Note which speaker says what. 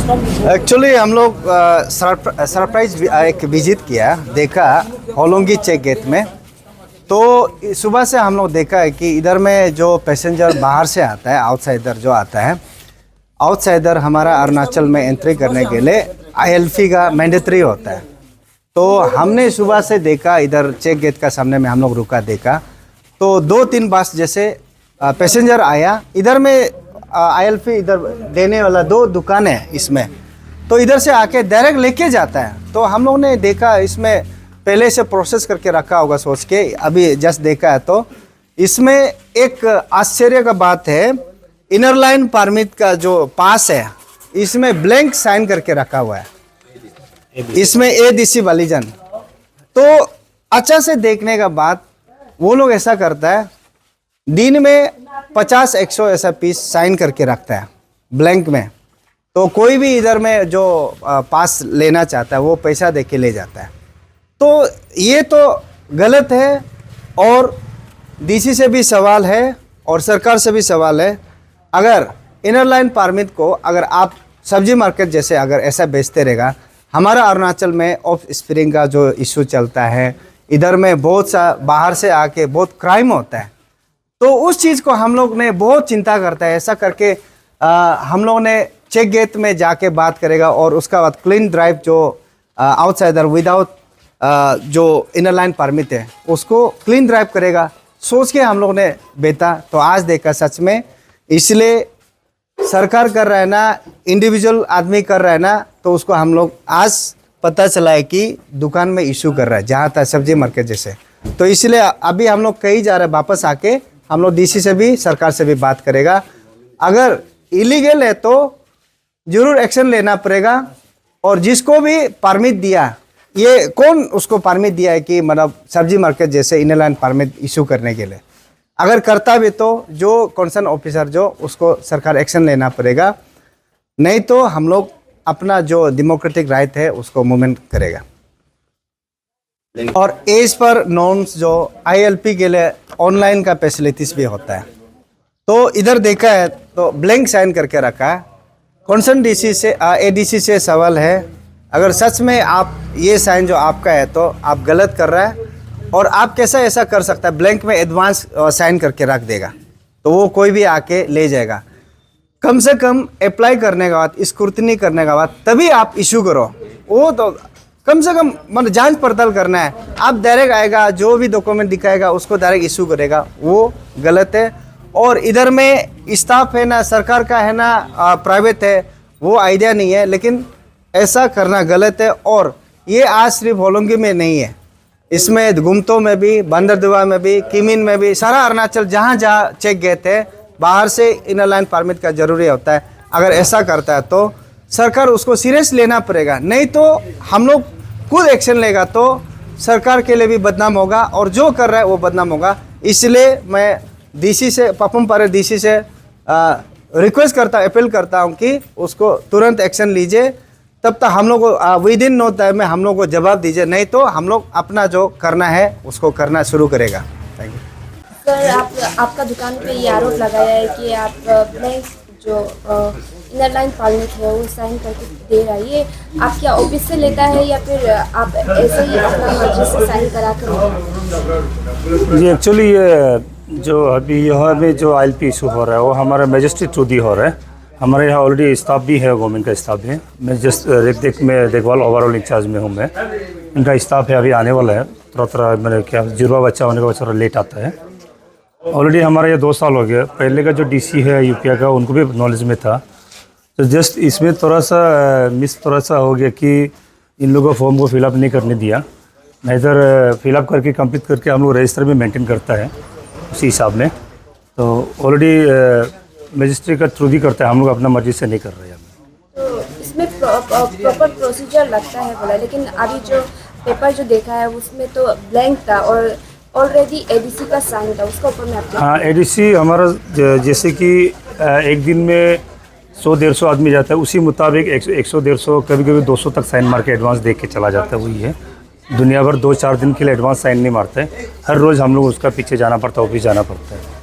Speaker 1: Actually हम लोग surprise एक विजिट किया, देखा होलोंगी चेक गेट में। तो सुबह से हम लोग देखा है कि इधर में जो पैसेंजर बाहर से आता है, आउटसाइडर जो आता है, आउटसाइडर हमारा अरुणाचल में एंट्री करने के लिए ILP का मैंडेटरी होता है। तो हमने सुबह से देखा, इधर चेक गेट का सामने में हम लोग रुका, देखा तो 2-3 बस जैसे पैसेंजर आया। इधर में ILP इधर देने वाला 2 दुकान है इसमें, तो इधर से आके डायरेक्ट लेके जाता है। तो हम लोग ने देखा इसमें पहले से प्रोसेस करके रखा होगा सोच के, अभी जस्ट देखा है। तो इसमें एक आश्चर्य का बात है, इनर लाइन परमिट का जो पास है इसमें ब्लैंक साइन करके रखा हुआ है, इसमें ADC वालीजन। तो अच्छा से देखने का बाद वो लोग ऐसा करता है, दिन में 50-100 ऐसा पीस साइन करके रखता है ब्लैंक में। तो कोई भी इधर में जो पास लेना चाहता है वो पैसा दे के ले जाता है। तो ये तो गलत है, और DC से भी सवाल है और सरकार से भी सवाल है। अगर इनर लाइन परमिट को अगर आप सब्जी मार्केट जैसे अगर ऐसा बेचते रहेगा, हमारा अरुणाचल में ऑफ स्प्रिंग का जो इशू चलता है, इधर में बहुत सा बाहर से आके बहुत क्राइम होता है। तो उस चीज़ को हम लोग ने बहुत चिंता करता है। ऐसा करके हम लोग ने चेक गेट में जाके बात करेगा, और उसका बाद क्लीन ड्राइव जो आउटसाइडर विदाउट जो इनर लाइन परमिट है उसको क्लीन ड्राइव करेगा, सोच के हम लोग ने बेटा। तो आज देखा सच में, इसलिए सरकार कर रहा है ना, इंडिविजुअल आदमी कर रहा है ना, तो उसको हम लोग आज पता चला है कि दुकान में इशू कर रहा है, जहाँ तक सब्जी मार्केट जैसे। तो इसलिए अभी हम लोग कहीं जा रहे हैं, वापस आके हम लोग DC से भी, सरकार से भी बात करेगा। अगर इलीगल है तो जरूर एक्शन लेना पड़ेगा। और जिसको भी परमिट दिया, ये कौन उसको परमिट दिया है कि मतलब सब्जी मार्केट जैसे इनर लाइन परमिट इशू करने के लिए, अगर करता भी तो जो कंसर्न ऑफिसर जो, उसको सरकार एक्शन लेना पड़ेगा। नहीं तो हम लोग अपना जो डेमोक्रेटिक राइट है उसको मूवमेंट करेगा। और एज पर नॉर्म्स जो ILP के लिए ऑनलाइन का फैसिलिटीज भी होता है। तो इधर देखा है तो ब्लैंक साइन करके रखा है। कंसर्न DC से ADC से सवाल है, अगर सच में आप ये साइन जो आपका है तो आप गलत कर रहा है, और आप कैसा ऐसा कर सकता है, ब्लैंक में एडवांस साइन करके रख देगा तो वो कोई भी आके ले जाएगा। कम से कम अप्लाई करने के बाद, स्क्रूटनी करने के बाद तभी आप इशू करो। वो तो कम से कम मतलब जांच पड़ताल करना है। आप डायरेक्ट आएगा, जो भी डॉक्यूमेंट दिखाएगा उसको डायरेक्ट इशू करेगा, वो गलत है। और इधर में स्टाफ है ना, सरकार का है ना प्राइवेट है, वो आइडिया नहीं है, लेकिन ऐसा करना गलत है। और ये आज सिर्फ होलोंगी में नहीं है, इसमें गुमतो में भी, बंदरदेवा में भी, किमिन में भी, सारा अरुणाचल जहाँ जहाँ चेक गए थे, बाहर से इनर लाइन परमिट का जरूरी होता है। अगर ऐसा करता है तो सरकार उसको सीरियस लेना पड़ेगा, नहीं तो हम लोग खुद एक्शन लेगा तो सरकार के लिए भी बदनाम होगा, और जो कर रहा है वो बदनाम होगा। इसलिए मैं DC से, पापुम पारे DC से रिक्वेस्ट करता, अपील करता हूँ कि उसको तुरंत एक्शन लीजिए। तब तक हम लोग को विदिन नो टाइम में हम लोग को जवाब दीजिए, नहीं तो हम लोग अपना जो करना है उसको करना शुरू करेगा। Thank you
Speaker 2: sir. आपका दुकान पे ये आरोप लगाया है कि आप ब्लैंक जो इनर लाइन परमिट है वो साइन करके दे रहा है, ये आप क्या ऑफिस से लेता है या फिर आप ऐसे ही अपना मर्जी से साइन करा कर?
Speaker 3: जी एक्चुअली ये जो अभी यहाँ में जो ILP इशू हो रहा है वो हमारा मजिस्ट्रेट थ्रू दी हो रहा है। हमारे यहाँ ऑलरेडी स्टाफ भी है, गवर्नमेंट का स्टाफ है। मैं जस्ट देखभाल ओवरऑल इंचार्ज में हूँ मैं। इनका स्टाफ है, अभी आने वाला है। थोड़ा मेरे क्या जुड़वा बच्चा होने का थोड़ा लेट आता है। ऑलरेडी हमारा ये 2 साल हो गया। पहले का जो DC है UP का, उनको भी नॉलेज में था। तो जस्ट इसमें थोड़ा सा हो गया कि इन लोगों को फॉर्म को फिलअप नहीं करने दिया। इधर फिलअप करके कंप्लीट करके हम लोग रजिस्टर में मेंटेन करता है उसी हिसाब में। तो ऑलरेडी मजिस्ट्रेट का थ्रू ही करता है, हम लोग अपना मर्जी से नहीं कर रहे हैं।
Speaker 2: तो इसमें प्रॉपर प्रोसीजर लगता है बोला, लेकिन अभी जो पेपर जो देखा है उसमें तो ब्लैंक था और ऑलरेडी ADC का साइन था, उसका ऊपर में
Speaker 3: हाँ, ADC हमारा जैसे कि एक दिन में 100-150 आदमी जाता है, उसी मुताबिक 100-150 कभी 200 तक साइन मार के एडवांस देख के चला जाता है। वही है, दुनिया भर 2-4 दिन के लिए एडवांस साइन नहीं मारता है। हर रोज़ हम लोग उसका पीछे जाना पड़ता है, ऑफिस जाना पड़ता है।